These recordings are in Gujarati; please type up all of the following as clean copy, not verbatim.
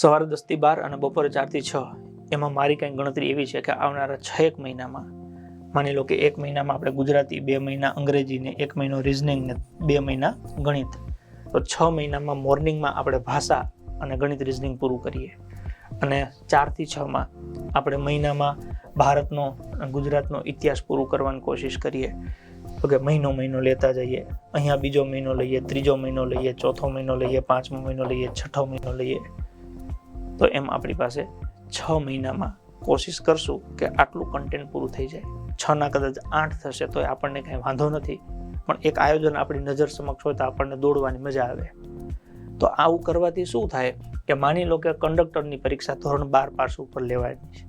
સવારે 10 થી 12 અને બપોરે 4 થી 6 એમાં મારી કંઈ ગણતરી એવી છે કે આવનારા 6 મહિનામાં માની લો કે 1 મહિનામાં આપણે ગુજરાતી, 2 મહિના અંગ્રેજી ને 1 મહિનો રિઝનિંગ ને 2 મહિના ગણિત, તો 6 મહિનામાં મોર્નિંગમાં આપણે ભાષા અને ગણિત રિઝનિંગ પૂરું કરીએ અને 4 થી 6 માં આપણે મહિનામાં ભારતનો ગુજરાતનો ઇતિહાસ પૂરું કરવાની કોશિશ કરીએ. તો કે મહિનો લેતા જઈએ, અહીંયા બીજો મહિનો લઈએ, ત્રીજો મહિનો લઈએ, ચોથો મહિનો લઈએ, પાંચમો મહિનો લઈએ, છઠ્ઠો મહિનો લઈએ. તો એમ આપણી પાસે 6 મહિનામાં કોશિશ કરશું કે આટલું કન્ટેન્ટ પૂરું થઈ જાય. 6 ના કદાચ 8 થશે તો આપણને કાંઈ વાંધો નથી, પણ એક આયોજન આપણી નજર સમક્ષ હોય તો આપણને દોડવાની મજા આવે. તો આવું કરવાથી શું થાય કે માની લો કે કંડક્ટરની પરીક્ષા ધોરણ 12 પાસ ઉપર લેવાની છે.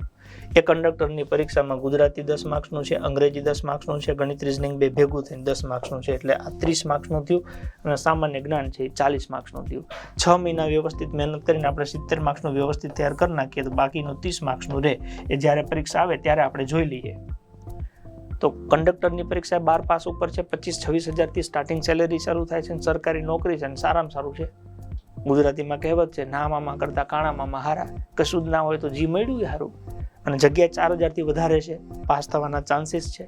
એ કંડક્ટરની પરીક્ષામાં ગુજરાતી 10 માર્ક્સનું છે, અંગ્રેજી 10 માર્ક્સનું છે, ગણિત રિઝનિંગ બે ભેગું થઈને 10 માર્ક્સનું છે, એટલે આ 30 માર્ક્સનું થયું અને સામાન્ય જ્ઞાન છે 40 માર્ક્સનું થયું. 6 મહિના વ્યવસ્થિત મહેનત કરીને આપણે 70 માર્ક્સનું વ્યવસ્થિત તૈયાર કરી નાખીએ તો બાકીનું 30 માર્ક્સનું રહે, એ જ્યારે પરીક્ષા આવે ત્યારે આપણે જોઈ લઈએ. તો કંડક્ટરની પરીક્ષા 12 પાસ ઉપર છે, 25-26 હજારથી સ્ટાર્ટિંગ સેલેરી શરૂ થાય છે, સરકારી નોકરી છે અને સારામાં સારું છે. ગુજરાતીમાં કહેવત છે, ના મામા કરતા કાણા મામા હારા, કશું જ ના હોય તો જી મળ્યું સારું, અને જગ્યા 4000થી વધારે છે, પાસ થવાના ચાન્સીસ છે.